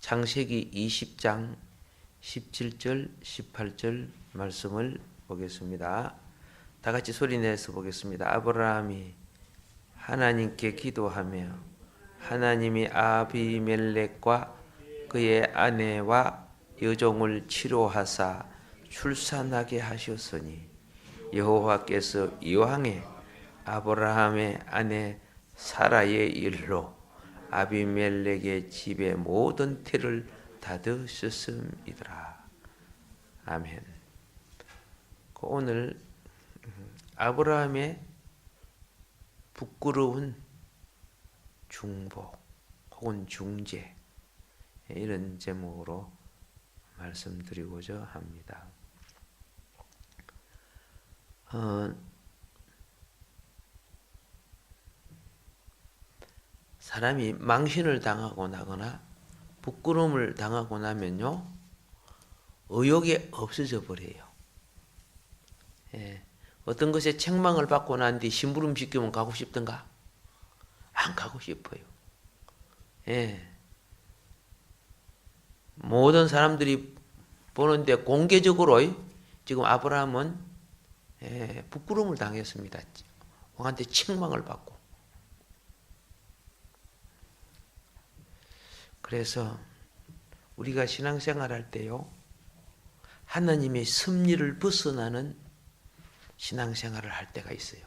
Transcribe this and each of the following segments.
창세기 20장 17절 18절 말씀을 보겠습니다. 다 같이 소리내서 보겠습니다. 아브라함이 하나님께 기도하며 하나님이 아비멜렉과 그의 아내와 여종을 치료하사 출산하게 하셨으니 여호와께서 이왕에 아브라함의 아내 사라의 일로 아비멜렉의 집의 모든 태를 닫으셨음이더라. 아멘. 오늘 아브라함의 부끄러운 중보 혹은 중재, 이런 제목으로 말씀드리고자 합니다. 사람이 망신을 당하고 나거나 부끄러움을 당하고 나면요, 의욕이 없어져 버려요. 어떤 것에 책망을 받고 난 뒤 심부름 시키면 가고 싶던가? 안 가고 싶어요. 모든 사람들이 보는데 공개적으로 지금 아브라함은 부끄러움을 당했습니다. 왕한테 책망을 받고. 그래서 우리가 신앙생활 할 때요, 하나님의 섭리를 벗어나는 신앙생활을 할 때가 있어요.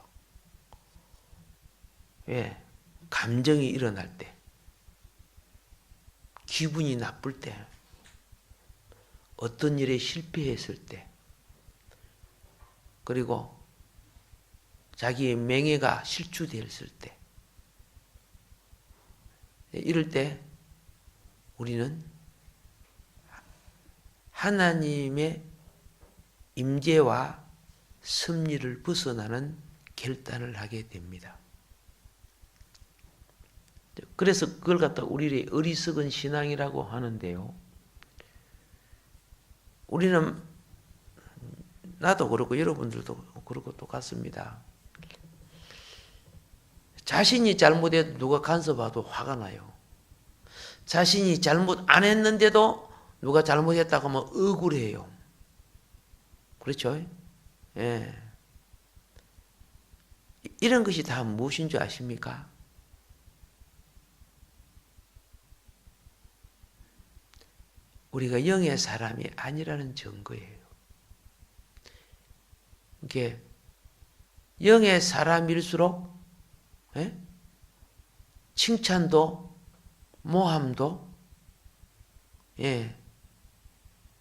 왜? 감정이 일어날 때, 기분이 나쁠 때, 어떤 일에 실패했을 때, 그리고 자기의 명예가 실추되었을 때, 이럴 때 우리는 하나님의 임재와 섭리를 벗어나는 결단을 하게 됩니다. 그래서 그걸 갖다 우리의 어리석은 신앙이라고 하는데요. 우리는, 나도 그렇고 여러분들도 그렇고 똑같습니다. 자신이 잘못해도 누가 간섭해도 화가 나요. 자신이 잘못 안 했는데도 누가 잘못했다고 하면 억울해요. 그렇죠? 이런 것이 다 무엇인 줄 아십니까? 우리가 영의 사람이 아니라는 증거예요. 이게 영의 사람일수록 칭찬도 모함도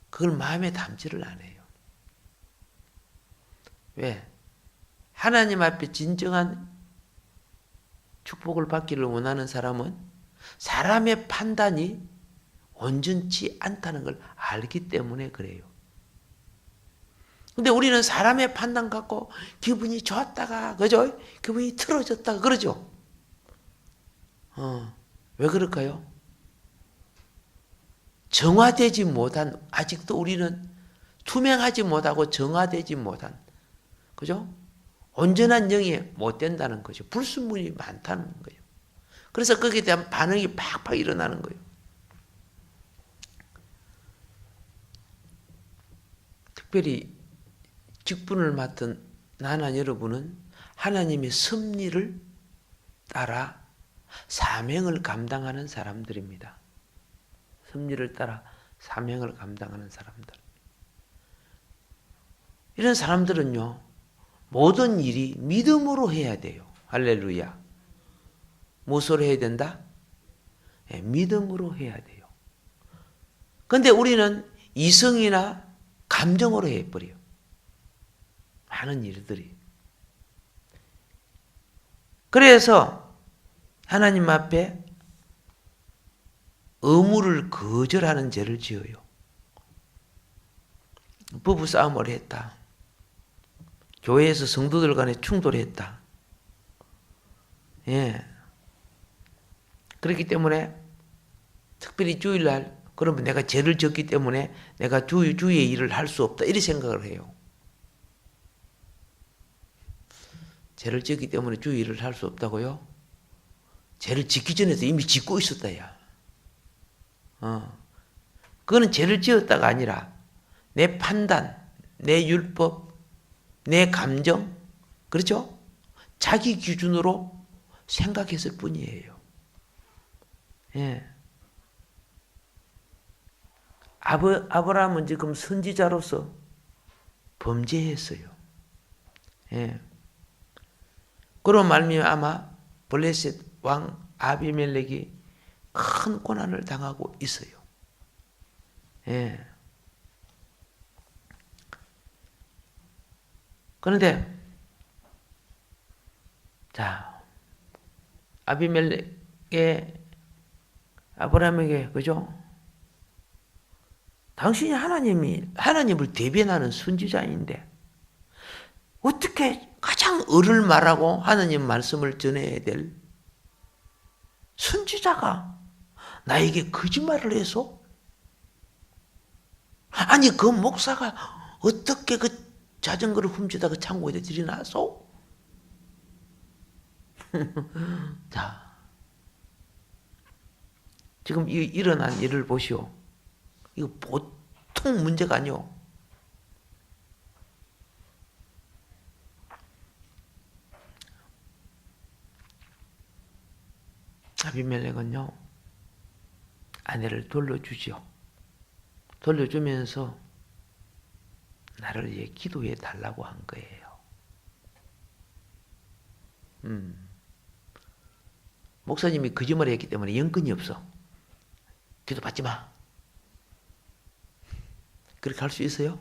그걸 마음에 담지를 않아요. 왜? 하나님 앞에 진정한 축복을 받기를 원하는 사람은 사람의 판단이 온전치 않다는 걸 알기 때문에 그래요. 근데 우리는 사람의 판단 갖고 기분이 좋았다가, 그죠? 기분이 틀어졌다가 그러죠? 왜 그럴까요? 정화되지 못한, 아직도 우리는 투명하지 못하고 정화되지 못한, 그죠? 온전한 영이 못 된다는 거죠. 불순물이 많다는 거예요. 그래서 거기에 대한 반응이 팍팍 일어나는 거예요. 특별히 직분을 맡은 나나 여러분은 하나님의 섭리를 따라 사명을 감당하는 사람들입니다. 섭리를 따라 사명을 감당하는 사람들. 이런 사람들은요, 모든 일이 믿음으로 해야 돼요. 할렐루야. 무엇으로 해야 된다? 믿음으로 해야 돼요. 그런데 우리는 이성이나 감정으로 해버려요. 많은 일들이. 그래서 하나님 앞에 의무를 거절하는 죄를 지어요. 부부싸움을 했다. 교회에서 성도들 간에 충돌했다. 그렇기 때문에 특별히 주일날, 그러면 내가 죄를 졌기 때문에 내가 주의 일을 할 수 없다, 이렇게 생각을 해요. 죄를 졌기 때문에 주의 일을 할 수 없다고요? 죄를 짓기 전에도 이미 짓고 있었다, 야. 그거는 죄를 지었다가 아니라 내 판단, 내 율법, 내 감정, 그렇죠? 자기 기준으로 생각했을 뿐이에요. 예. 아브라함은 지금 선지자로서 범죄했어요. 예. 그런 말미암아 아마 블레셋 왕 아비멜렉이 큰 고난을 당하고 있어요. 예. 그런데 자, 아비멜렉의 아브라함에게 그죠? 당신이 하나님을 대변하는 선지자인데 어떻게 가장 을을 말하고 하나님 말씀을 전해야 될 선지자가 나에게 거짓말을 해서? 아니 그 목사가 어떻게 그 자전거를 훔치다 그 창고에 들여놨어? 자, 지금 일어난 일을 보시오. 이거 보통 문제가 아니오. 아비멜렉은요, 아내를 돌려주지요. 돌려주면서 나를 위해 기도해 달라고 한 거예요. 목사님이 거짓말을 했기 때문에 연근이 없어. 기도 받지 마. 그렇게 할 수 있어요?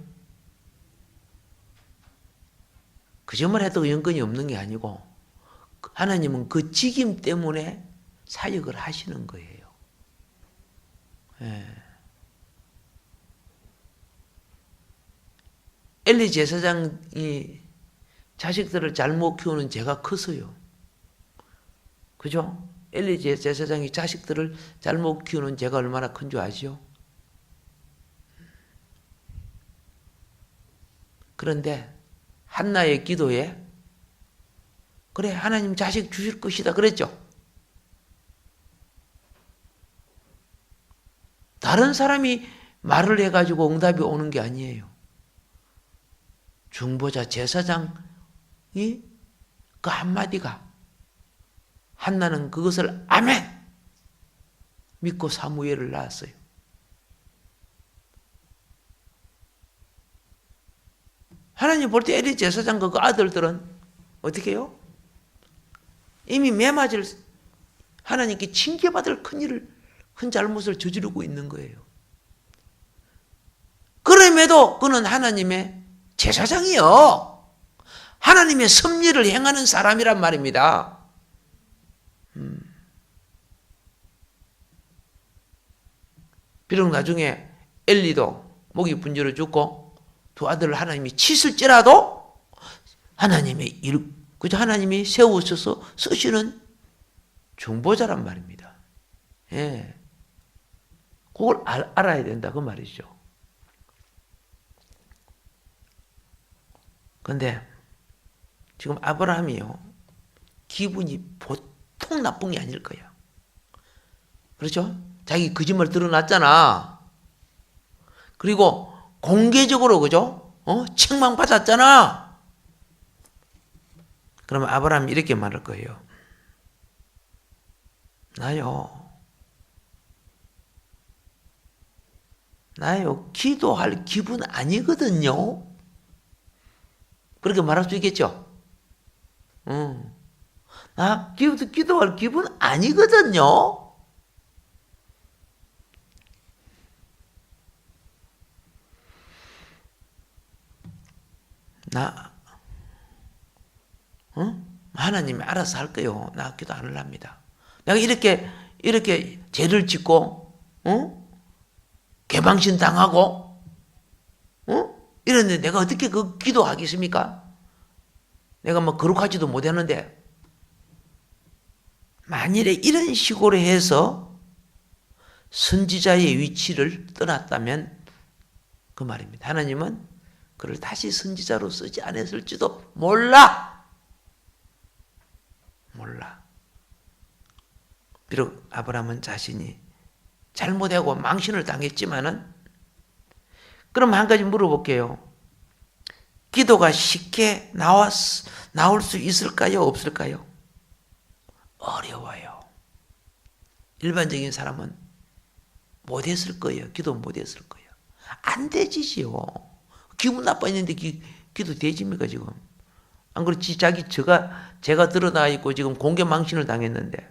거짓말 해도 연근이 없는 게 아니고 하나님은 그 직임 때문에 사역을 하시는 거예요. 예. 엘리 제사장이 자식들을 잘못 키우는 죄가 커서요. 그죠? 엘리 제사장이 자식들을 잘못 키우는 죄가 얼마나 큰 줄 아시오? 그런데 한나의 기도에 그래 하나님 자식 주실 것이다 그랬죠. 다른 사람이 말을 해가지고 응답이 오는 게 아니에요. 중보자 제사장이 그 한마디가 한나는 그것을 아멘 믿고 사무엘을 낳았어요. 하나님 볼 때 엘리 제사장과 그 아들들은 어떻게 해요? 이미 매맞을 하나님께 징계받을 큰 잘못을 저지르고 있는 거예요. 그럼에도 그는 하나님의 제사장이요. 하나님의 섭리를 행하는 사람이란 말입니다. 비록 나중에 엘리도 목이 분주로 죽고 두 아들을 하나님이 치실지라도 하나님의 그저 하나님이 세우셔서 쓰시는 중보자란 말입니다. 예. 그걸 알아야 된다 그 말이죠. 그런데 지금 아브라함이요. 기분이 보통 나쁜 게 아닐 거예요. 그렇죠? 자기 거짓말 드러났잖아. 그리고 공개적으로 그죠? 책망받았잖아. 그러면 아브라함이 이렇게 말할 거예요. 나요 기도할 기분 아니거든요. 그렇게 말할 수 있겠죠? 나 기도할 기분 아니거든요. 하나님이 알아서 할 거예요. 나 기도 안 하랍니다. 내가 이렇게 죄를 짓고, 개방신 당하고, 이랬는데 내가 어떻게 그 기도하겠습니까? 내가 뭐 거룩하지도 못했는데. 만일에 이런 식으로 해서 선지자의 위치를 떠났다면 그 말입니다. 하나님은 그를 다시 선지자로 쓰지 않았을지도 몰라. 비록 아브라함은 자신이 잘못하고 망신을 당했지만은 그럼 한 가지 물어볼게요. 기도가 쉽게 나올 수 있을까요? 없을까요? 어려워요. 일반적인 사람은 못했을 거예요. 기도 못했을 거예요. 안 되지요. 기분 나빠했는데 기도 되집니까 지금? 안 그렇지? 제가 드러나 있고 지금 공개 망신을 당했는데.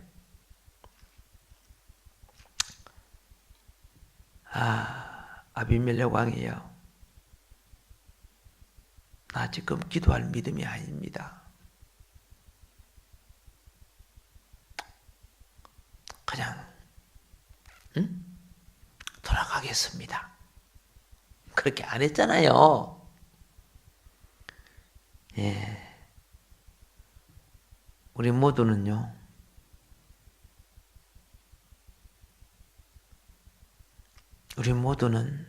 아비멜렉 왕이에요. 나 지금 기도할 믿음이 아닙니다. 그냥 돌아가겠습니다. 그렇게 안 했잖아요. 예. 우리 모두는요. 우리 모두는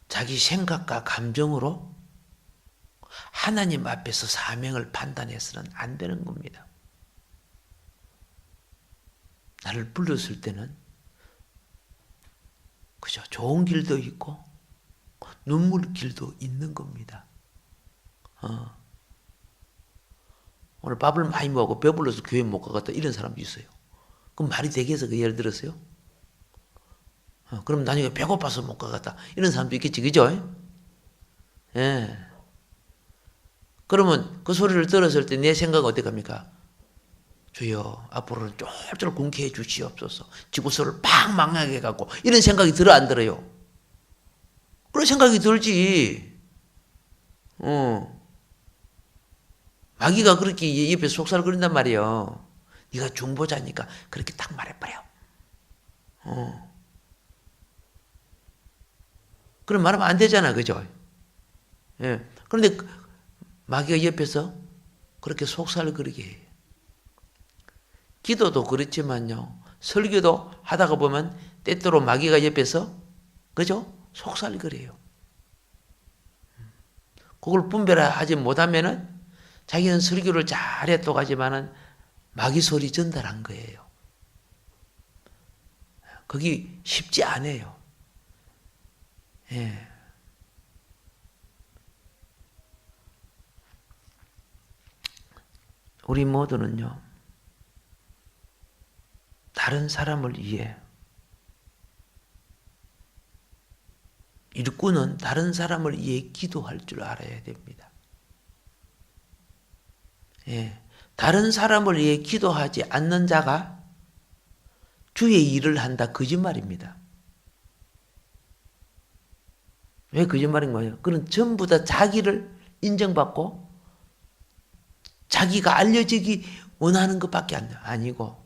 자기 생각과 감정으로 하나님 앞에서 사명을 판단해서는 안 되는 겁니다. 나를 불렀을 때는 그죠? 좋은 길도 있고 눈물 길도 있는 겁니다. 오늘 밥을 많이 먹고 배불러서 교회 못 가겠다 이런 사람도 있어요. 그럼 말이 되겠어? 그 예를 들었어요? 그럼 나중에 배고파서 못 가겠다 이런 사람도 있겠지, 그죠? 예. 그러면 그 소리를 들었을 때 내 생각은 어떻게 합니까? 주여 앞으로는 쫄쫄 굶게 해 주시옵소서. 지구소를 팍 망하게 해갖고 이런 생각이 들어 안 들어요? 그런 생각이 들지. 마귀가 그렇게 옆에 속살거린단 말이에요. 네가 중보자니까 그렇게 딱 말해버려. 그럼 말하면 안 되잖아, 그죠? 예. 그런데 마귀가 옆에서 그렇게 속살거리게 해요. 기도도 그렇지만요. 설교도 하다가 보면 때때로 마귀가 옆에서 그죠? 속살거려요. 그걸 분별하지 못하면은 자기는 설교를 잘했다고 하지만은 마귀 소리 전달한 거예요. 그게 쉽지 않아요. 예. 우리 모두는요. 다른 사람을 위해 일꾼은 다른 사람을 위해 기도할 줄 알아야 됩니다. 예. 다른 사람을 위해 기도하지 않는 자가 주의 일을 한다 거짓말입니다. 왜 거짓말인 거예요? 그건 전부 다 자기를 인정받고 자기가 알려지기 원하는 것밖에 아니고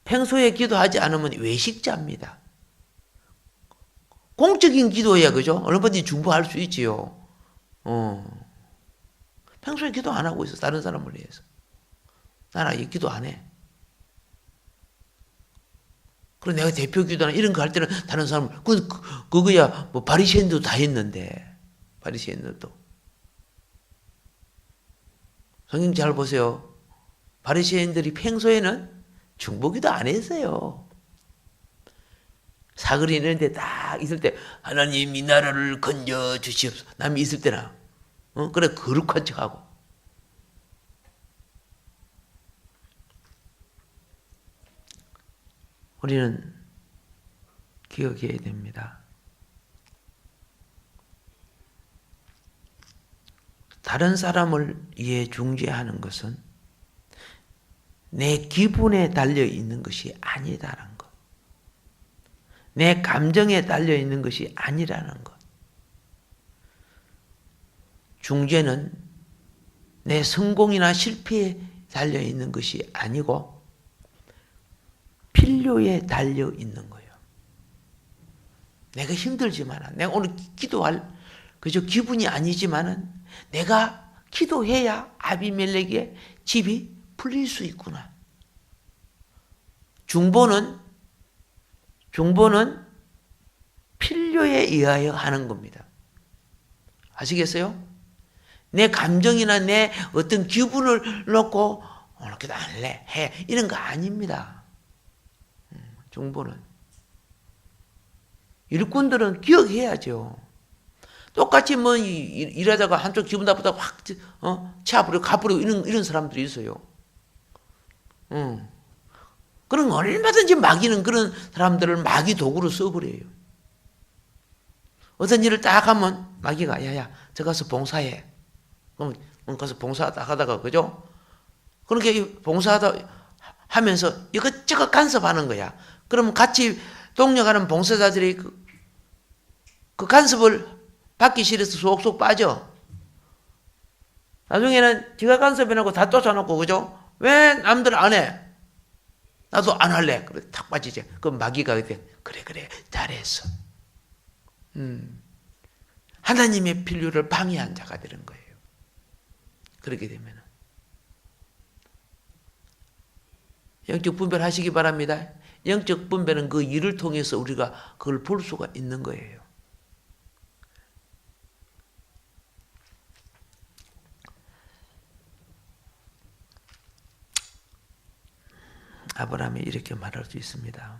평소에 기도하지 않으면 외식자입니다. 공적인 기도야, 그죠? 얼마든지 중보할 수 있지요. 평소에 기도 안 하고 있어, 다른 사람을 위해서. 나는 기도 안 해. 그리고 내가 대표 기도나 이런 거 할 때는 다른 사람, 그거야, 뭐, 바리새인도 다 했는데, 바리새인들도. 성경 잘 보세요. 바리새인들이 평소에는 중보기도 안 했어요. 사거리 이런 데 딱 있을 때 하나님 이 나라를 건져 주시옵소서. 남이 있을 때나 그래 거룩한 척하고 우리는 기억해야 됩니다. 다른 사람을 위해 중재하는 것은 내 기분에 달려 있는 것이 아니다라는 것. 내 감정에 달려 있는 것이 아니라는 것. 중재는 내 성공이나 실패에 달려 있는 것이 아니고 필요에 달려 있는 거예요. 내가 힘들지만, 내가 오늘 기도할 그저 기분이 아니지만은 내가 기도해야 아비멜렉의 집이 풀릴 수 있구나. 중보는 필요에 의하여 하는 겁니다. 아시겠어요? 내 감정이나 내 어떤 기분을 놓고 오늘 기도 안 할래, 해. 이런 거 아닙니다. 중보는. 일꾼들은 기억해야죠. 똑같이 뭐 일하다가 한쪽 기분 나쁘다고 확 치아부리고 가부리고 이런 사람들이 있어요. 그럼 얼마든지 마귀는 그런 사람들을 마귀 도구로 써버려요. 어떤 일을 딱 하면 마귀가 야야 저 가서 봉사해. 그럼 가서 봉사하다 하다가 그죠? 그렇게 봉사하다 하면서 이것저것 간섭하는 거야. 그럼 같이 동력하는 봉사자들이 그 간섭을 받기 싫어서 속속 빠져. 나중에는 지가 간섭해놓고 다 쫓아놓고 그죠? 왜 남들 안 해? 나도 안 할래. 그래 탁 빠지지. 그럼 마귀가 그래 잘했어. 하나님의 필요를 방해한 자가 되는 거예요. 그렇게 되면은 영적 분별하시기 바랍니다. 영적 분별은 그 일을 통해서 우리가 그걸 볼 수가 있는 거예요. 아브라함이 이렇게 말할 수 있습니다.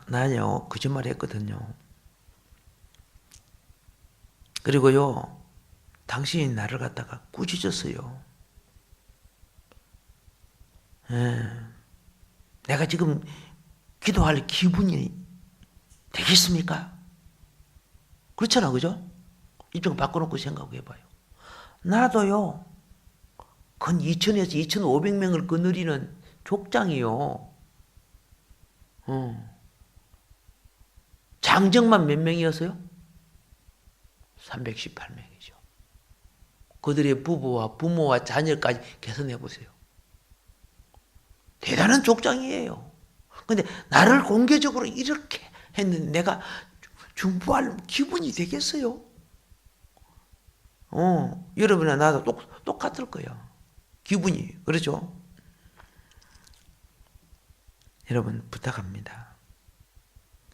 나요 거짓말 했거든요. 그리고요 당신이 나를 갖다가 꾸짖었어요. 내가 지금 기도할 기분이 되겠습니까? 그렇잖아, 그죠? 입장 바꿔놓고 생각해봐요. 나도요, 건 2,000에서 2,500명을 거느리는 족장이요. 장정만 몇 명이었어요? 318명이죠. 그들의 부부와 부모와 자녀까지 계산해보세요. 대단한 족장이에요. 근데 나를 공개적으로 이렇게 했는데 내가 중보할 기분이 되겠어요? 여러분이나 나도 똑같을 거예요. 기분이. 그렇죠? 여러분 부탁합니다.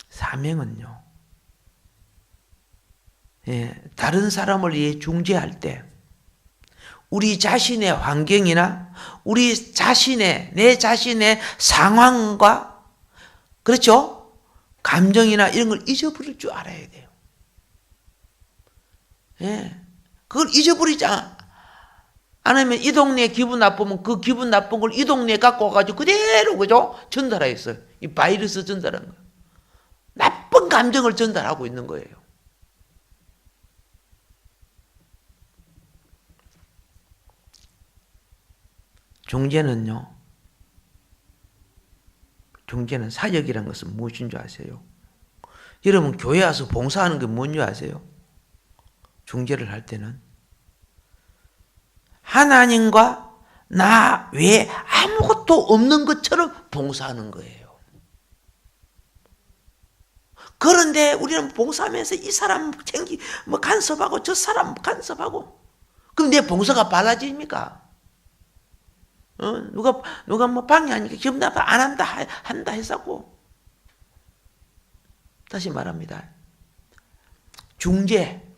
사명은요. 다른 사람을 위해 중재할 때 우리 자신의 환경이나 내 자신의 상황과 그렇죠? 감정이나 이런 걸 잊어버릴 줄 알아야 돼요. 그걸 잊어버리지 않으면 이 동네에 기분 나쁘면 그 기분 나쁜 걸 이 동네에 갖고 와가지고 그대로 그죠? 전달하였어요. 이 바이러스 전달하는 거예요. 나쁜 감정을 전달하고 있는 거예요. 중재는 사역이라는 것은 무엇인 줄 아세요? 여러분 교회 와서 봉사하는 게 뭔지 아세요? 중재를 할 때는 하나님과 나 외에 아무것도 없는 것처럼 봉사하는 거예요. 그런데 우리는 봉사하면서 이 사람 간섭하고 저 사람 간섭하고 그럼 내 봉사가 빨라집니까? 누가 뭐 방해하니까 기분 나빠 안 한다 했었고. 다시 말합니다.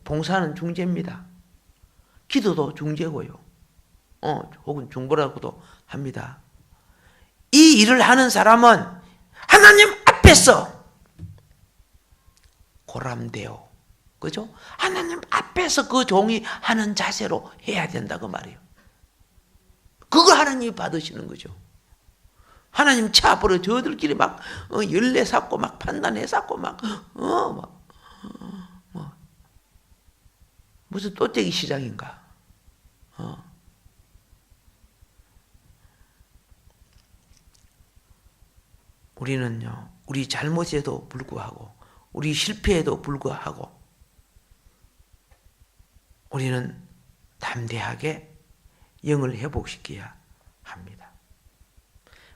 봉사는 중재입니다. 기도도 중재고요. 혹은 중보라고도 합니다. 이 일을 하는 사람은 하나님 앞에서 고람되어, 그죠? 하나님 앞에서 그 종이 하는 자세로 해야 된다고 말이에요. 그걸 하나님이 받으시는 거죠. 하나님 차 앞으로 저들끼리 막 열례 샀고 막 판단해 샀고 무슨 또떼기 시장인가. 우리는요, 우리 잘못에도 불구하고, 우리 실패에도 불구하고, 우리는 담대하게 영을 회복시켜야 합니다.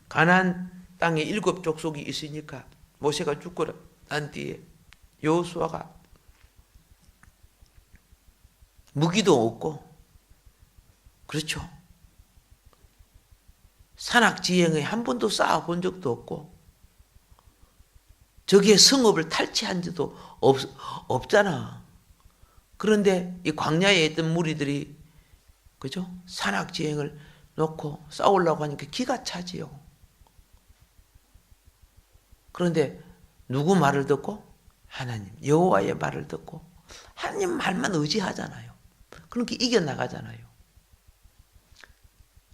가나안 땅에 7 족속이 있으니까 모세가 죽고 난 뒤에 여호수아가 무기도 없고, 그렇죠? 산악지형에 한 번도 쌓아본 적도 없고, 저기에 성읍을 탈취한 적도 없잖아. 그런데 이 광야에 있던 무리들이, 그죠? 산악지형을 놓고 싸우려고 하니까 기가 차지요. 그런데 누구 말을 듣고? 하나님, 여호와의 말을 듣고 하나님 말만 의지하잖아요. 그렇게 이겨나가잖아요.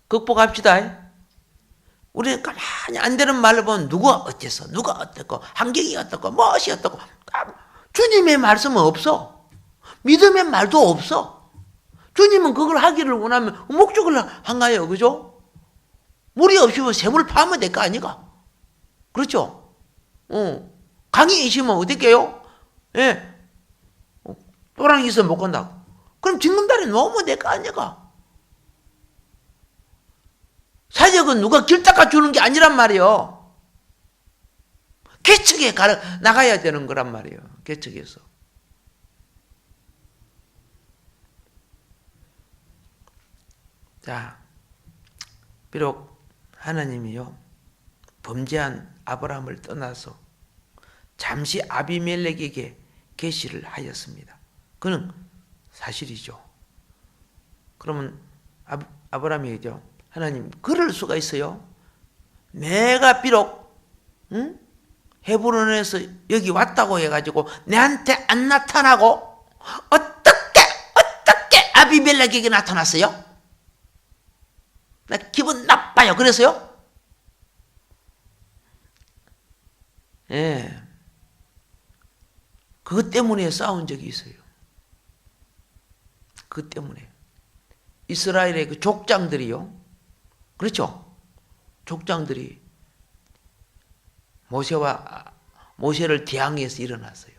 극복합시다. 우리는 가만히 안 되는 말을 보면 누가 어땠어, 누가 어땠고, 환경이 어떻고, 무엇이 어떻고, 주님의 말씀은 없어. 믿음의 말도 없어. 주님은 그걸 하기를 원하면 목적을 한 거예요. 그죠? 물이 없으면 샘을 파면 될 거 아니가? 그렇죠? 강이 있으면 어떻게요? 예. 또랑이 있으면 못 간다. 그럼 징검다리 놓으면 될 거 아니가? 사역은 누가 길 닦아주는 게 아니란 말이에요. 개척에 나가야 되는 거란 말이에요. 개척에서. 자, 비록 하나님이요, 범죄한 아브라함을 떠나서 잠시 아비멜렉에게 계시를 하였습니다. 그는 사실이죠. 그러면 아브라함이죠. 하나님, 그럴 수가 있어요. 내가 비록 헤브론에서 여기 왔다고 해가지고 내한테 안 나타나고 어떻게 아비멜렉에게 나타났어요? 나 기분 나빠요. 그래서요? 예. 그것 때문에 싸운 적이 있어요. 그것 때문에. 이스라엘의 그 족장들이요. 그렇죠? 족장들이 모세를 대항해서 일어났어요.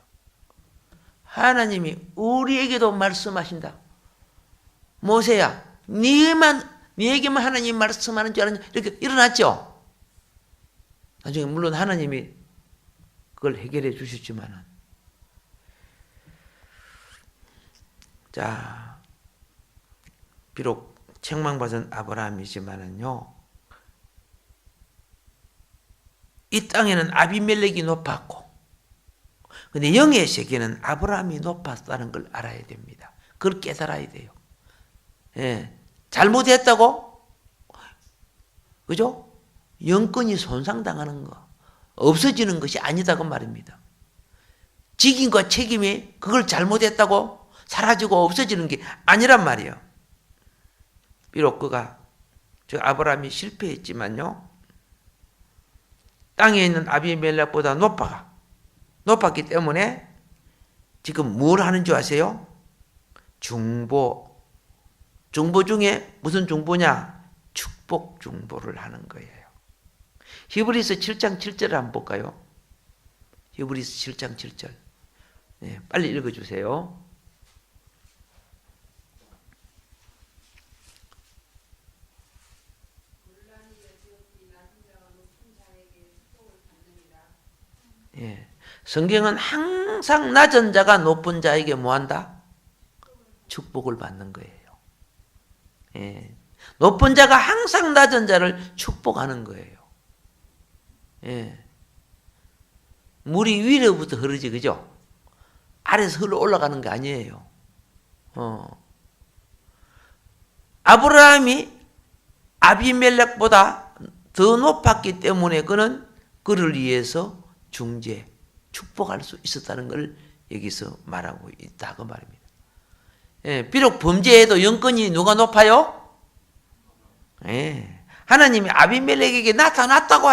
하나님이 우리에게도 말씀하신다. 모세야, 네에게만 하나님 말씀하는 줄 알았냐? 이렇게 일어났죠. 나중에 물론 하나님이 그걸 해결해 주셨지만은, 자, 비록 책망받은 아브라함이지만은요, 이 땅에는 아비멜렉이 높았고, 근데 영의 세계는 아브라함이 높았다는 걸 알아야 됩니다. 그걸 깨달아야 돼요. 예. 잘못했다고? 그죠? 영권이 손상당하는 거, 없어지는 것이 아니다고 말입니다. 직임과 책임이 그걸 잘못했다고 사라지고 없어지는 게 아니란 말이에요. 비록 즉 아브라함이 실패했지만요, 땅에 있는 아비멜렉보다 높았기 때문에 지금 뭘 하는 줄 아세요? 중보 중에 무슨 중보냐? 축복 중보를 하는 거예요. 히브리서 7장 7절을 한번 볼까요? 히브리서 7장 7절. 네, 빨리 읽어주세요. 예. 성경은 항상 낮은 자가 높은 자에게 뭐한다? 축복을 받는 거예요. 예. 높은 자가 항상 낮은 자를 축복하는 거예요. 예. 물이 위로부터 흐르지, 그죠? 아래에서 흘러 올라가는 게 아니에요. 아브라함이 아비멜렉보다 더 높았기 때문에 그를 위해서 축복할 수 있었다는 걸 여기서 말하고 있다 그 말입니다. 예, 비록 범죄해도 영권이 누가 높아요? 예, 하나님이 아비멜렉에게 나타났다고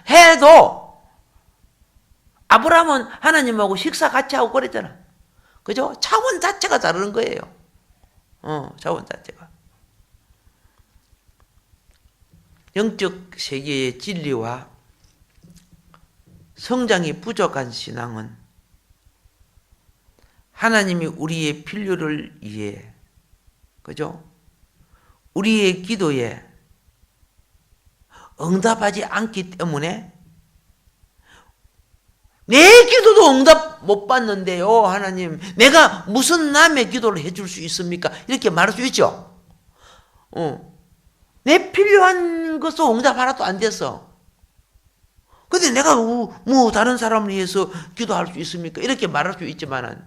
해도 아브라함은 하나님하고 식사 같이 하고 그랬잖아. 그죠? 차원 자체가 다른 거예요. 차원 자체가. 영적 세계의 진리와 성장이 부족한 신앙은 하나님이 우리의 필요를 위해, 그죠? 우리의 기도에 응답하지 않기 때문에 내 기도도 응답 못 받는데요, 하나님. 내가 무슨 남의 기도를 해줄 수 있습니까? 이렇게 말할 수 있죠. 내 필요한 것도 응답 하나도 안 됐어. 근데 내가 뭐 다른 사람을 위해서 기도할 수 있습니까? 이렇게 말할 수 있지만은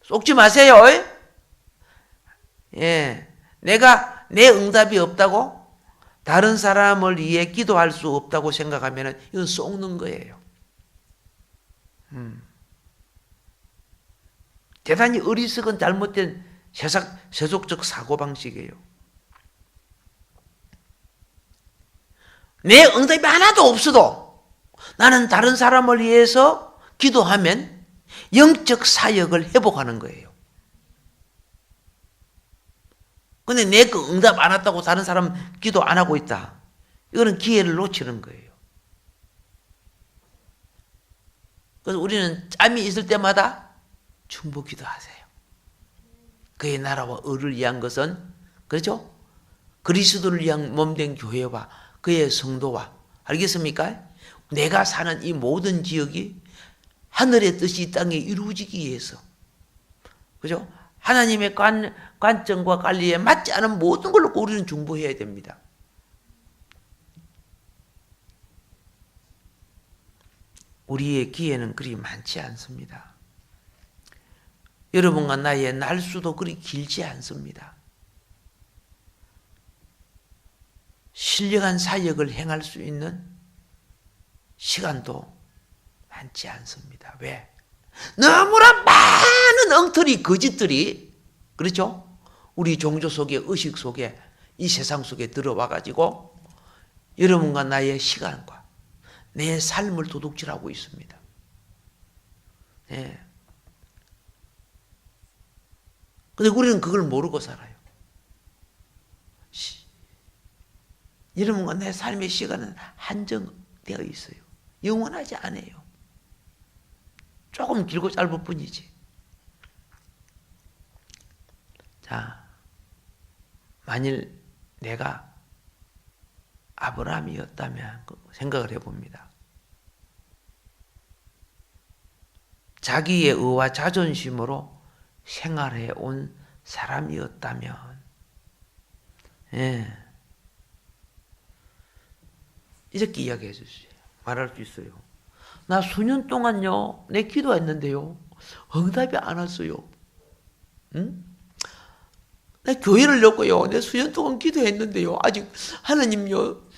속지 마세요. 예, 내가 내 응답이 없다고 다른 사람을 위해 기도할 수 없다고 생각하면은 이건 속는 거예요. 대단히 어리석은 잘못된 세속적 사고방식이에요. 내 응답이 하나도 없어도 나는 다른 사람을 위해서 기도하면 영적 사역을 회복하는 거예요. 근데 내 그 응답 안 왔다고 다른 사람 기도 안 하고 있다. 이거는 기회를 놓치는 거예요. 그래서 우리는 짬이 있을 때마다 중보 기도하세요. 그의 나라와 의를 위한 것은, 그렇죠? 그리스도를 위한 몸된 교회와 그의 성도와, 알겠습니까? 내가 사는 이 모든 지역이 하늘의 뜻이 이 땅에 이루어지기 위해서, 그죠? 하나님의 관점과 관리에 맞지 않은 모든 걸로 우리는 중보해야 됩니다. 우리의 기회는 그리 많지 않습니다. 여러분과 나의 날수도 그리 길지 않습니다. 신령한 사역을 행할 수 있는 시간도 많지 않습니다. 왜? 너무나 많은 엉터리 거짓들이, 그렇죠? 우리 종교 속에, 의식 속에, 이 세상 속에 들어와 가지고 여러분과 나의 시간과 내 삶을 도둑질하고 있습니다. 예. 근데 우리는 그걸 모르고 살아요. 여러분과 내 삶의 시간은 한정되어 있어요. 영원하지 않아요. 조금 길고 짧을 뿐이지. 자, 만일 내가 아브라함이었다면 생각을 해봅니다. 자기의 의와 자존심으로 생활해 온 사람이었다면, 예, 이렇게 이야기해 주세요. 말할 수 있어요. 나 수년 동안요, 내 기도했는데요, 응답이 안 왔어요. 응? 나 교회를 넣고요, 내 수년 동안 기도했는데요, 아직 하나님요,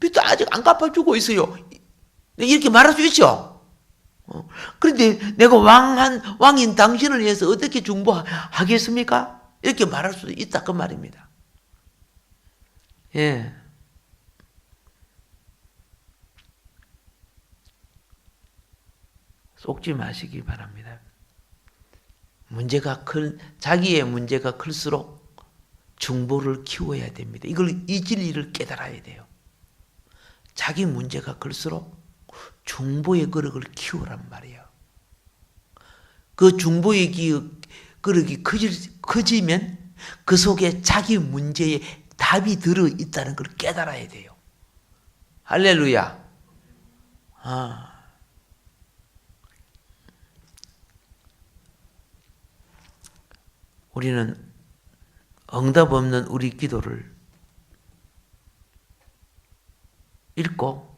빚도 아직 안 갚아주고 있어요. 이렇게 말할 수 있죠. 그런데 내가 왕인 당신을 위해서 어떻게 중보하겠습니까? 이렇게 말할 수도 있다, 그 말입니다. 예. 속지 마시기 바랍니다. 자기의 문제가 클수록 중보를 키워야 됩니다. 이 진리를 깨달아야 돼요. 자기 문제가 클수록 중보의 그릇을 키우란 말이에요. 그 중보의 그릇이 커지면 그 속에 자기 문제에 답이 들어있다는 걸 깨달아야 돼요. 할렐루야. 우리는 응답 없는 우리 기도를 읽고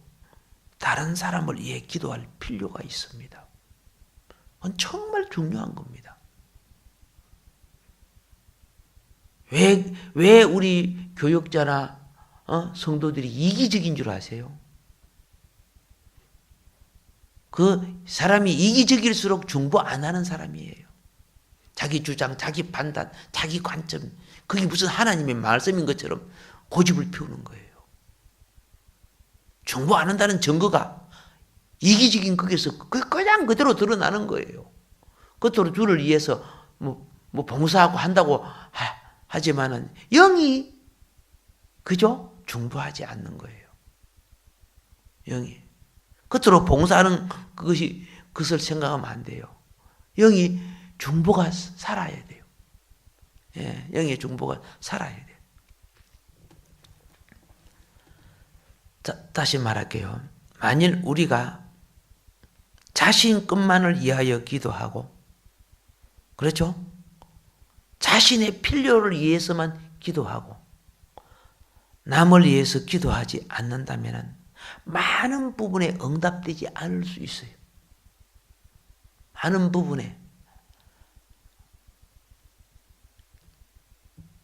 다른 사람을 위해 기도할 필요가 있습니다. 그건 정말 중요한 겁니다. 왜 우리 교육자나 성도들이 이기적인 줄 아세요? 그 사람이 이기적일수록 중보 안 하는 사람이에요. 자기 주장, 자기 판단, 자기 관점, 그게 무슨 하나님의 말씀인 것처럼 고집을 피우는 거예요. 중보 안 한다는 증거가 이기적인 거기서 그냥 그대로 드러나는 거예요. 그토록 주를 위해서 뭐 봉사하고 한다고 하지만은 영이, 그죠? 중보하지 않는 거예요. 영이. 그토록 봉사하는 그것을 생각하면 안 돼요. 영이 중보가 살아야 돼요. 예, 영의 중보가 살아야 돼요. 다시 말할게요. 만일 우리가 자신 것만을 위하여 기도하고, 그렇죠? 자신의 필요를 위해서만 기도하고 남을 위해서 기도하지 않는다면 많은 부분에 응답되지 않을 수 있어요. 많은 부분에.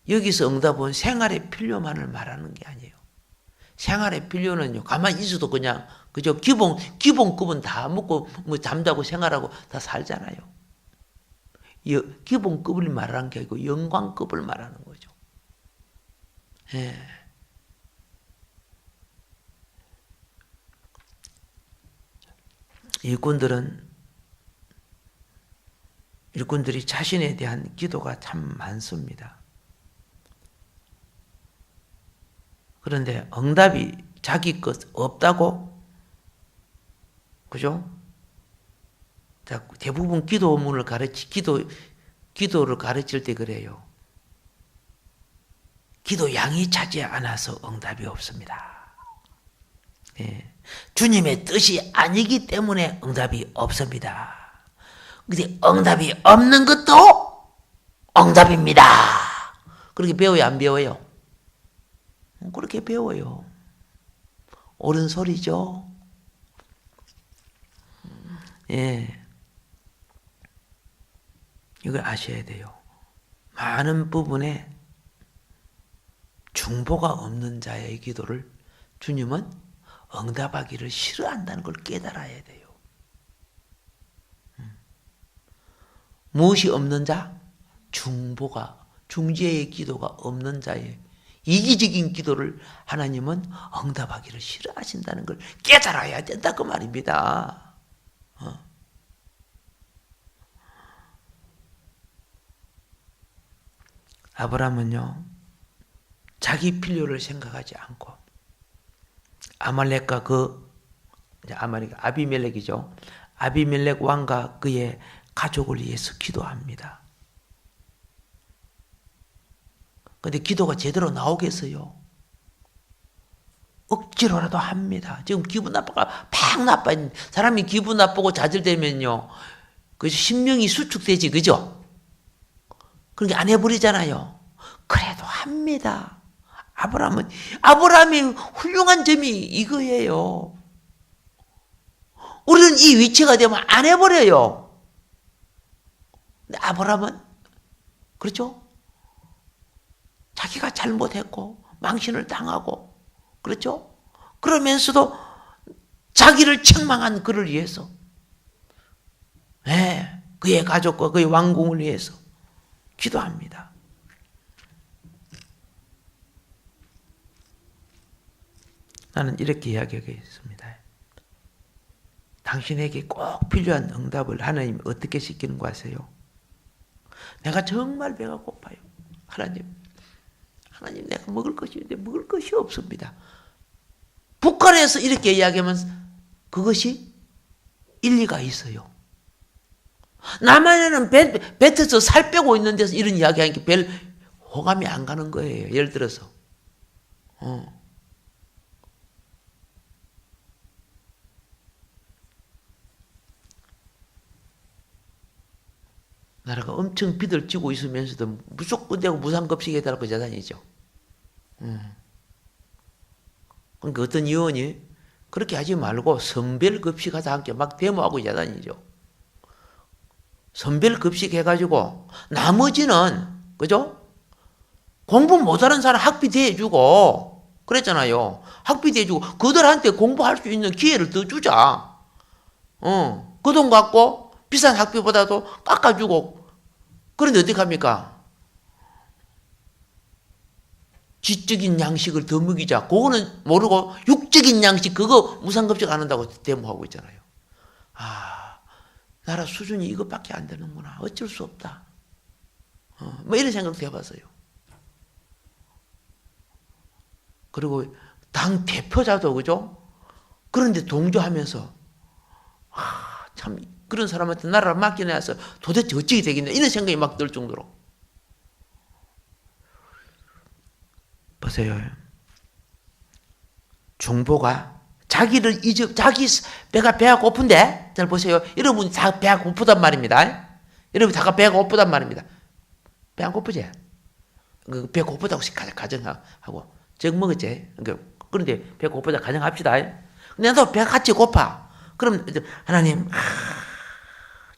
여기서 응답은 생활의 필요만을 말하는 게 아니에요. 생활의 필요는요, 가만히 있어도 그냥, 그죠? 기본급은 다 먹고, 뭐, 잠자고 생활하고 다 살잖아요. 기본급을 말하는 게 아니고 영광급을 말하는 거죠. 예. 일꾼들이 자신에 대한 기도가 참 많습니다. 그런데 응답이 자기 것 없다고? 그죠? 대부분 기도를 가르칠 때 그래요. 기도 양이 차지 않아서 응답이 없습니다. 예. 주님의 뜻이 아니기 때문에 응답이 없습니다. 근데 응답이 없는 것도 응답입니다. 그렇게 배워요, 안 배워요? 그렇게 배워요. 옳은 소리죠. 예. 이걸 아셔야 돼요. 많은 부분에 중보가 없는 자의 기도를 주님은 응답하기를 싫어한다는 걸 깨달아야 돼요. 무엇이 없는 자? 중재의 기도가 없는 자의 이기적인 기도를 하나님은 응답하기를 싫어하신다는 걸 깨달아야 된다 그 말입니다. 아브라함은요, 자기 필요를 생각하지 않고 아말렉과 아비멜렉이죠. 아비멜렉 왕과 그의 가족을 위해서 기도합니다. 근데 기도가 제대로 나오겠어요? 억지로라도 합니다. 지금 기분 나빠가 팍 나빠요. 사람이 기분 나쁘고 좌절되면요, 그 신명이 수축되지, 그죠? 그러니까 안 해버리잖아요. 그래도 합니다. 아브라함이 훌륭한 점이 이거예요. 우리는 이 위치가 되면 안 해버려요. 근데 아브라함은, 그렇죠? 자기가 잘못했고, 망신을 당하고, 그렇죠? 그러면서도 자기를 책망한 그를 위해서, 네, 그의 가족과 그의 왕궁을 위해서 기도합니다. 나는 이렇게 이야기하겠습니다. 당신에게 꼭 필요한 응답을 하나님이 어떻게 시키는 거 아세요? 내가 정말 배가 고파요. 하나님 내가 먹을 것이 있는데 먹을 것이 없습니다. 북한에서 이렇게 이야기하면 그것이 일리가 있어요. 남한에는 뱉어서 살 빼고 있는 데서 이런 이야기하니까 별 호감이 안 가는 거예요. 예를 들어서. 나라가 엄청 비들지고 있으면서도 무조건 되고 무상급식 해달라고 자단이죠. 그러니까 어떤 의원이 그렇게 하지 말고 선별급식 하자 함께 막 데모하고 자단이죠. 선별급식 해가지고 나머지는, 그죠? 공부 못하는 사람 학비 대주고 그랬잖아요. 학비 대주고 그들한테 공부할 수 있는 기회를 더 주자. 그 돈 갖고 비싼 학비보다도 깎아주고. 그런데 어떻게 합니까? 지적인 양식을 더 먹이자. 그거는 모르고 육적인 양식 그거 무상급식 안 한다고 데모하고 있잖아요. 나라 수준이 이것밖에 안 되는구나. 어쩔 수 없다. 뭐 이런 생각도 해봤어요. 그리고 당 대표자도, 그죠? 그런데 동조하면서 참 그런 사람한테 나라를 맡겨놔서 도대체 어찌게 되겠냐 이런 생각이 막 들 정도로. 보세요. 중보가 자기 배가 고픈데, 잘 보세요. 여러분 다 배가 고프단 말입니다. 여러분 다 배가 고프단 말입니다. 배 안 고프지? 배 고프다고 가정하고 적 먹었지. 그런데 배 고프다 가정합시다. 근데 나도 배가 같이 고파. 그럼 하나님,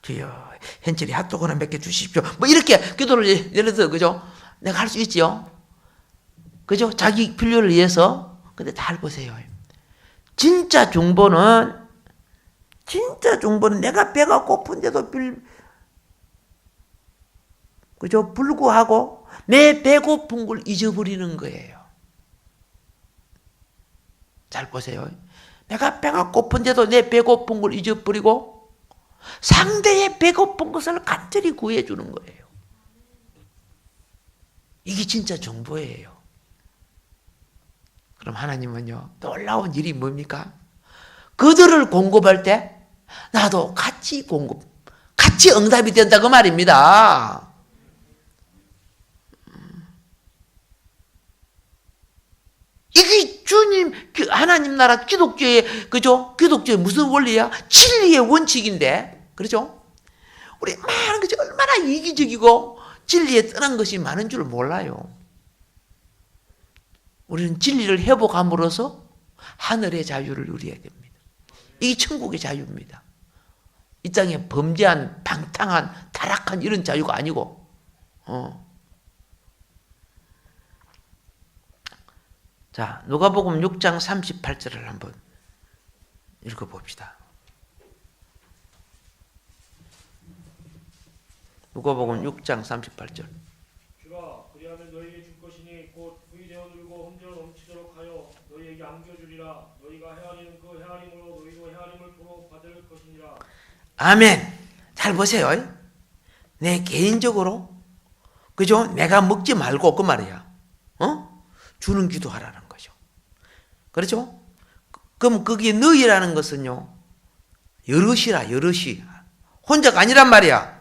주여 현철이 핫도그 하나 몇 개 주십시오. 뭐 이렇게 기도를 예를 들어, 그죠? 내가 할 수 있지요. 그죠? 자기 필요를 위해서. 근데 잘 보세요. 진짜 중보는 내가 배가 고픈데도 그죠? 불구하고 내 배고픈 걸 잊어버리는 거예요. 잘 보세요. 내가 배가 고픈데도 내 배고픈 걸 잊어버리고 상대의 배고픈 것을 간절히 구해주는 거예요. 이게 진짜 중보예요. 그럼 하나님은요, 놀라운 일이 뭡니까? 그들을 공급할 때 나도 같이 응답이 된다 그 말입니다. 이게 주님, 하나님 나라 기독교의, 그죠? 기독교의 무슨 원리야? 진리의 원칙인데, 그렇죠? 우리 많은 것이 얼마나 이기적이고 진리에 떠난 것이 많은 줄 몰라요. 우리는 진리를 회복함으로써 하늘의 자유를 누려야 됩니다. 이게 천국의 자유입니다. 이 땅에 범죄한, 방탕한, 타락한 이런 자유가 아니고, 자, 누가복음 6장 38절을 한번 읽어봅시다. 누가복음 6장 38절. 주라, 그리하면 너희에게 줄 것이니 곧 부이 되어 늘고 흠되어 넘치도록 하여 너희에게 안겨주리라. 너희가 헤아리는 그 헤아림으로 너희도 헤아림을 도로 받을 것이니라. 아멘. 잘 보세요. 내 개인적으로, 그죠? 내가 먹지 말고 그 말이야. 주는 기도하라는 거죠. 그렇죠? 그럼 거기에 너희라는 것은요, 여럿이. 혼자가 아니란 말이야.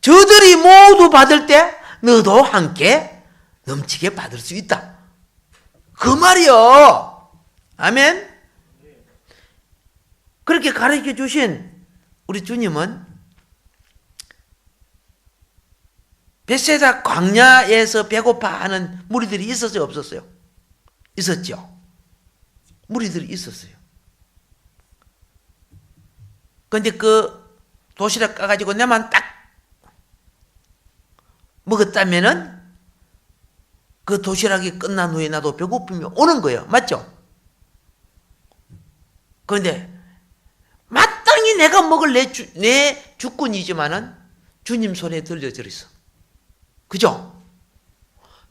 저들이 모두 받을 때 너도 함께 넘치게 받을 수 있다. 그 말이요. 아멘. 그렇게 가르쳐 주신 우리 주님은 벳세다 광야에서 배고파하는 무리들이 있었어요, 없었어요? 있었죠. 무리들이 있었어요. 그런데 그 도시락 까가지고 내만 딱 먹었다면은 그 도시락이 끝난 후에 나도 배고픔이 오는 거예요. 맞죠? 그런데 마땅히 내가 먹을 내 주권이지만은 주님 손에 들려드렸어. 그죠?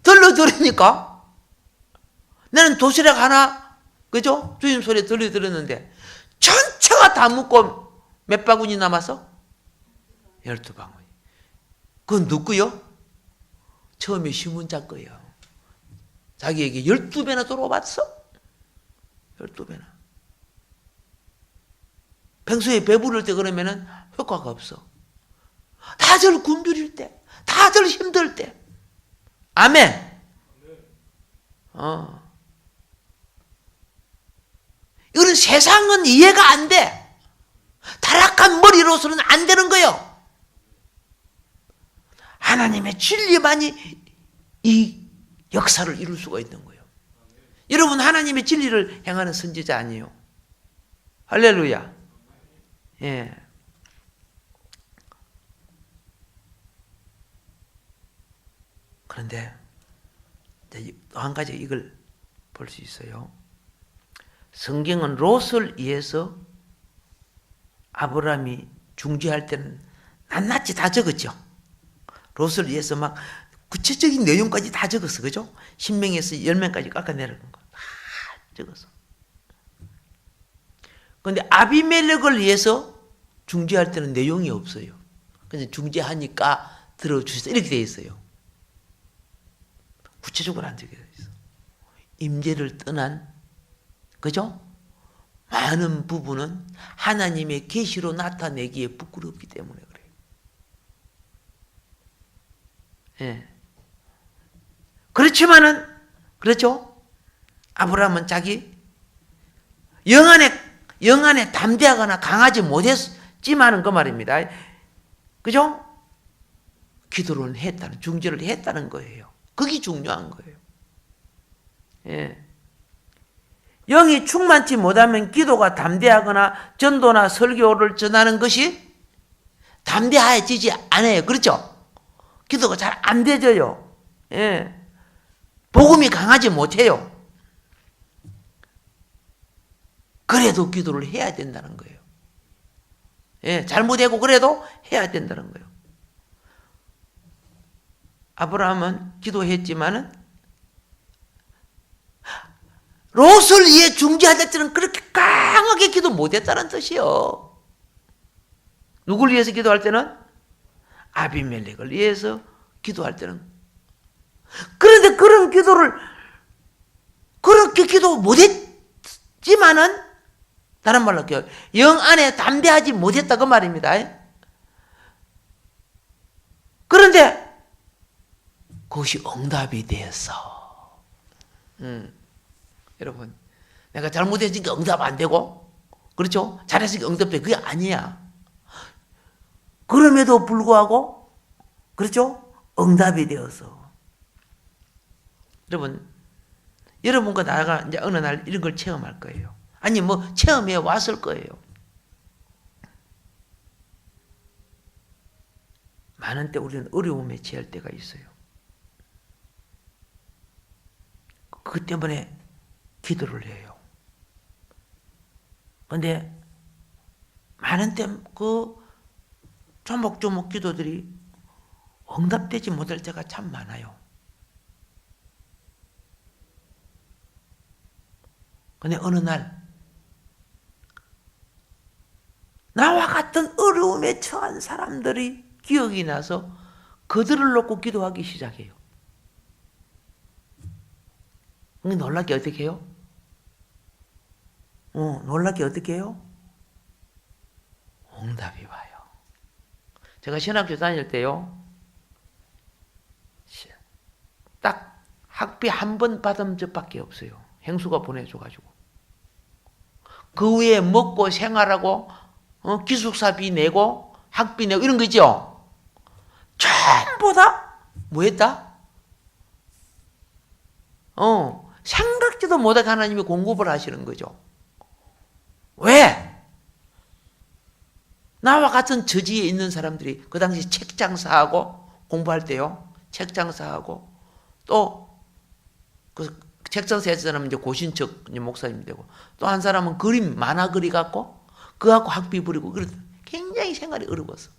들려드리니까 나는 도시락 하나, 그죠? 주님 손에 들려드렸는데 전체가 다 먹고 몇 바구니 남았어? 12바구니. 그건 누구요? 처음에 시문자 거예요. 자기에게 12배나 들어왔어. 12배나. 평소에 배부를 때 그러면은 효과가 없어. 다들 굶주릴 때, 다들 힘들 때. 아멘. 이거는 세상은 이해가 안 돼. 타락한 머리로서는 안 되는 거예요. 하나님의 진리만이 이 역사를 이룰 수가 있는 거예요. 여러분, 하나님의 진리를 행하는 선지자 아니에요. 할렐루야. 예. 그런데 또 한 가지 이걸 볼 수 있어요. 성경은 롯을 위해서 아브라함이 중재할 때는 낱낱이 다 적었죠. 롯을 위해서 막 구체적인 내용까지 다 적었어. 그죠? 신명에서 열명까지 깎아내려간 거 다 적었어. 그런데 아비멜렉을 위해서 중재할 때는 내용이 없어요. 그래서 중재하니까 들어주세요. 이렇게 돼 있어요. 구체적으로 안 적혀져 있어. 임재를 떠난, 그죠? 많은 부분은 하나님의 계시로 나타내기에 부끄럽기 때문에 그래요. 예. 그렇지만은, 그렇죠? 아브라함은 자기 영안에 담대하거나 강하지 못했지만은 그 말입니다. 그죠? 기도를 했다는, 중재를 했다는 거예요. 그게 중요한 거예요. 예. 영이 충만치 못하면 기도가 담대하거나 전도나 설교를 전하는 것이 담대해지지 않아요. 그렇죠? 기도가 잘 안 되져요. 예. 복음이 강하지 못해요. 그래도 기도를 해야 된다는 거예요. 예, 잘못하고 그래도 해야 된다는 거예요. 아브라함은 기도했지만은 롯을 위해 중재할 때는 그렇게 강하게 기도 못했다는 뜻이요. 누굴 위해서 기도할 때는? 아비멜렉을 위해서 기도할 때는. 그런데 그런 기도를 그렇게 기도 못했지만은 다른 말로 할게요. 영 안에 담대하지 못했다 그 말입니다. 그런데 그것이 응답이 되었어. 여러분, 내가 잘못했으니까 응답 안 되고, 그렇죠? 잘했으니까 응답돼. 그게 아니야. 그럼에도 불구하고, 그렇죠? 응답이 되어서. 여러분, 여러분과 나가 이제 어느 날 이런 걸 체험할 거예요. 아니, 뭐, 체험해 왔을 거예요. 많은 때 우리는 어려움에 처할 때가 있어요. 그 때문에 기도를 해요. 근데 많은 때 그 조목조목 기도들이 응답되지 못할 때가 참 많아요. 근데 어느 날 나와 같은 어려움에 처한 사람들이 기억이 나서 그들을 놓고 기도하기 시작해요. 놀랍게 어떻게 해요? 놀랍게 어떻게 해요? 응답이 와요. 제가 신학교 다닐 때요, 딱 학비 한 번 받은 적밖에 없어요. 행수가 보내줘가지고. 그 후에 먹고 생활하고, 기숙사비 내고, 학비 내고, 이런 거 있죠? 전부 다, 뭐 했다? 생각지도 못하게 하나님이 공급을 하시는 거죠. 왜? 나와 같은 저지에 있는 사람들이 그 당시 책 장사하고 공부할 때요. 책 장사하고 또 그 책 장사했던 사람은 이제 고신척 목사님 되고 또 한 사람은 그림 만화 그리 갖고 그하고 학비 부리고 그래 굉장히 생활이 어려웠어.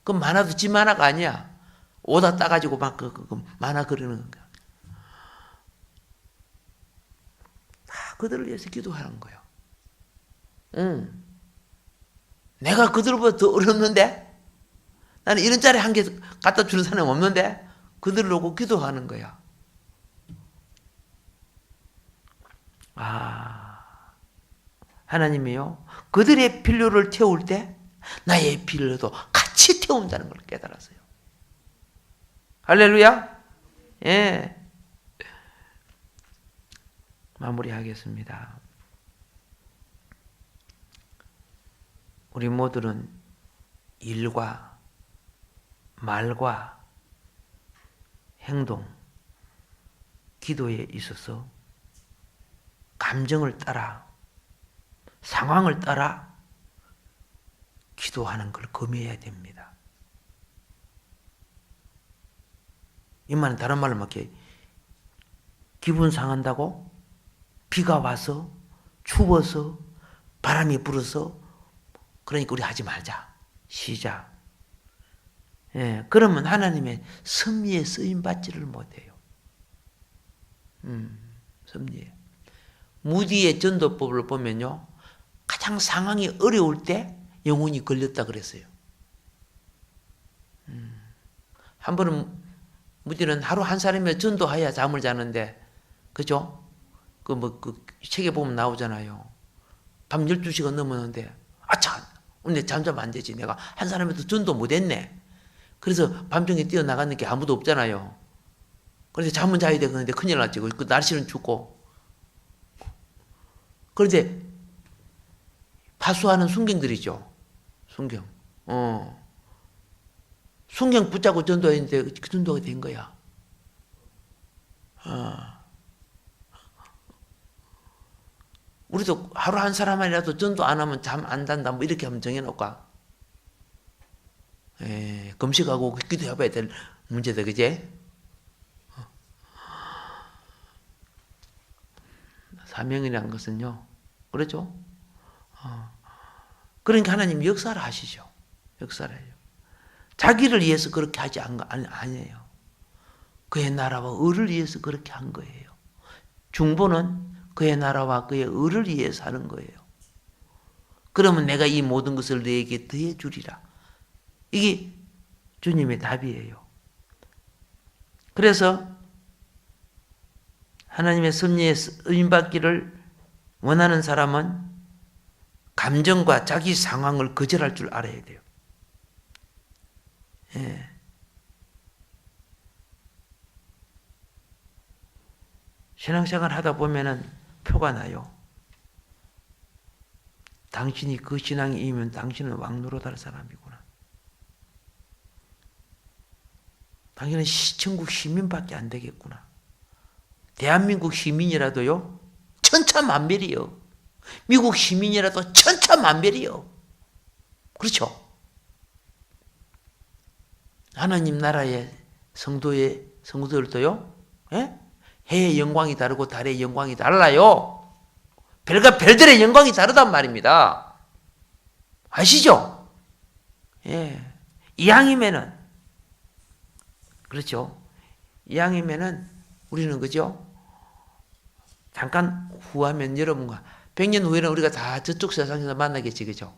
그 만화도 지 만화가 아니야. 오다 따가지고 막 그 만화 그리는 거야. 다 그들을 위해서 기도하는 거야. 내가 그들보다 더 어렵는데? 나는 이런 짜리 한 개 갖다 주는 사람이 없는데? 그들을 놓고 기도하는 거야. 하나님이요. 그들의 필요를 태울 때 나의 필요도 같이 태운다는 걸 깨달았어요. 할렐루야. 예. 마무리하겠습니다. 우리 모두는 일과 말과 행동, 기도에 있어서 감정을 따라, 상황을 따라 기도하는 걸 금해야 됩니다. 이 말은 다른 말로 이렇게 기분 상한다고 비가 와서 추워서 바람이 불어서 그러니까 우리 하지 말자. 쉬자. 예, 그러면 하나님의 섭리에 쓰임 받지를 못해요. 섭리에. 무디의 전도법을 보면요. 가장 상황이 어려울 때 영혼이 걸렸다 그랬어요. 한 번은 무디는 하루 한 사람이 전도해야 잠을 자는데, 그죠? 그 책에 보면 나오잖아요. 밤 12시가 넘었는데, 아차! 오늘 잠자면 안 되지. 내가 한 사람에도 전도 못 했네. 그래서 밤중에 뛰어나갔는데 아무도 없잖아요. 그래서 잠은 자야 되는데 큰일 났지. 그 날씨는 춥고. 그런데 파수하는 순경들이죠. 순경. 순경 붙잡고 전도했는데 그 전도가 된 거야. 우리도 하루 한 사람이라도 전도 안 하면 잠 안 잔다. 뭐 이렇게 하면 정해놓을까? 금식하고 기도해봐야 될 문제다, 그제? 사명이라는 것은요. 그렇죠? 그러니까 하나님 역사를 하시죠. 역사를 해요. 자기를 위해서 그렇게 하지 아니에요. 그의 나라와 의를 위해서 그렇게 한 거예요. 중보는 그의 나라와 그의 의를 위해서 하는 거예요. 그러면 내가 이 모든 것을 너에게 더해 주리라. 이게 주님의 답이에요. 그래서 하나님의 섭리에 쓰임받기를 원하는 사람은 감정과 자기 상황을 거절할 줄 알아야 돼요. 예. 신앙생활 하다 보면은 표가 나요. 당신이 그 신앙이면 당신은 왕노릇할 사람이구나. 당신은 천국 시민밖에 안 되겠구나. 대한민국 시민이라도요, 천차만별이요. 미국 시민이라도 천차만별이요. 그렇죠? 하나님 나라의 성도들도요, 예? 해의 영광이 다르고 달의 영광이 달라요. 별과 별들의 영광이 다르단 말입니다. 아시죠? 예. 이왕이면은, 그렇죠? 이왕이면은, 우리는 그죠? 잠깐 후하면 여러분과 100년 후에는 우리가 다 저쪽 세상에서 만나겠지, 그죠?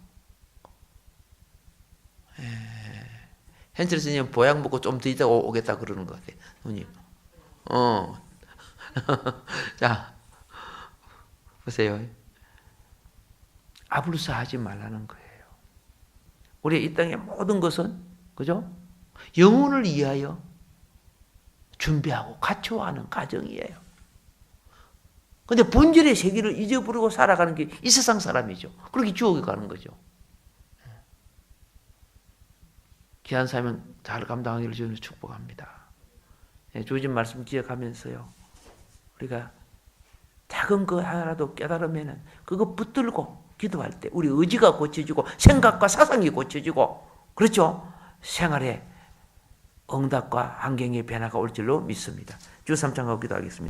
현철 스님 보약 먹고 좀 더 있다가 오겠다 그러는 것 같아, 누님. 자, 보세요. 아불사 하지 말라는 거예요. 우리 이 땅의 모든 것은, 그죠? 영혼을 위하여 준비하고 갖춰하는 과정이에요. 근데 본질의 세계를 잊어버리고 살아가는 게 이 세상 사람이죠. 그렇게 지옥에 가는 거죠. 귀한 사명 잘 감당하기를 주님으로 축복합니다. 주어진 말씀 기억하면서요. 우리가 작은 거 하나라도 깨달으면은 그거 붙들고 기도할 때 우리 의지가 고쳐지고 생각과 사상이 고쳐지고, 그렇죠? 생활에 응답과 환경의 변화가 올 줄로 믿습니다. 주 3장하고 기도하겠습니다.